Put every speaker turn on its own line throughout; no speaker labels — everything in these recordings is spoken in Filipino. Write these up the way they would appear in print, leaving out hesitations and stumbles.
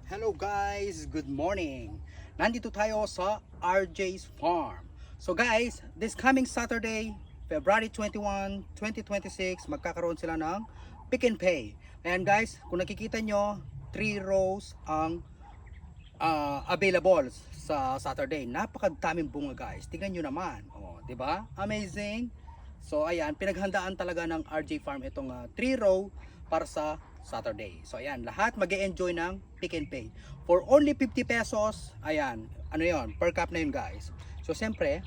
Hello guys, good morning. Nandito tayo sa RJ's Farm. So guys, this coming Saturday, February 21, 2026, magkakaroon sila ng pick and pay. Ayan guys, kung nakikita nyo, 3 rows ang available sa Saturday. Napakadaming bunga guys. Tingnan nyo naman. Oh, 'di ba? Amazing. So ayan, pinaghandaan talaga ng RJ Farm itong 3 row para sa Saturday. So ayan, lahat mag-e-enjoy ng pick and pay. For only 50 pesos, ayan, ano yon, per cup na yun guys. So siyempre,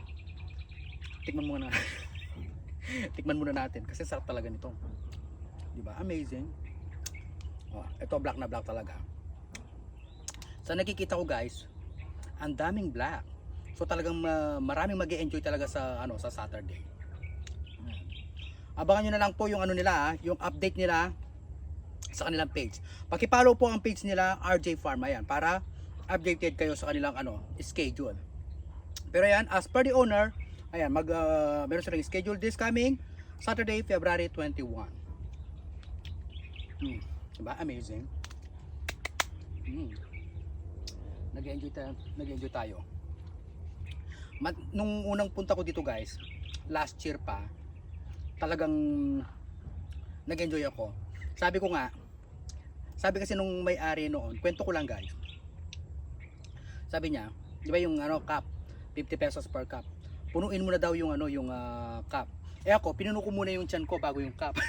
tikman muna. Tikman muna natin kasi sarap talaga nito. 'Di ba? Amazing. Oh, ito black na black talaga. Sa nakikita ko guys, ang daming black. So talagang maraming mag-e-enjoy talaga sa sa Saturday. Abangan nyo na lang po yung yung update nila sa kanilang page. Paki-follow po ang page nila RJ Farm ayan para updated kayo sa kanilang schedule. Pero ayan, as per the owner, ayan meron silang schedule this coming Saturday, February 21. Diba? Amazing. Nag-enjoy tayo. Nung unang punta ko dito guys, last year pa, talagang nag-enjoy ako. Sabi kasi nung may-ari noon, kwento ko lang guys. Sabi niya, di ba yung cup, 50 pesos per cup. Punuin mo na daw yung cup. Eh ako, pinuno ko muna yung tiyan ko bago yung cup.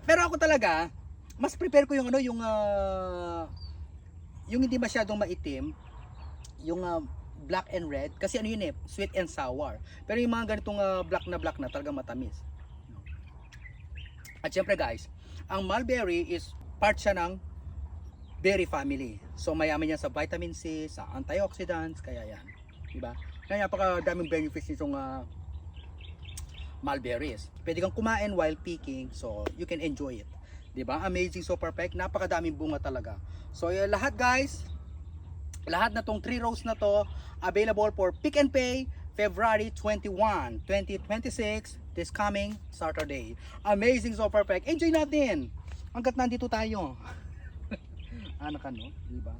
Pero ako talaga, mas prepare ko yung yung hindi masyadong maitim, yung black and red, kasi sweet and sour. Pero yung mga ganitong black na talagang matamis. At syempre guys, ang mulberry is part siya ng berry family. So mayaman yan sa vitamin C, sa antioxidants, kaya yan. Diba? Kaya napakadaming benefits nitong mulberries. Pwede kang kumain while picking, so you can enjoy it. Diba? Amazing, so perfect. Napakadaming bunga talaga. So lahat guys, lahat na tong 3 rows na to available for pick and pay February 21, 2026, this coming Saturday. Amazing, so perfect. Enjoy natin hanggat nandito tayo. Diba?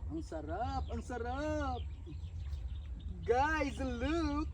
Ang sarap, ang sarap. Guys, look.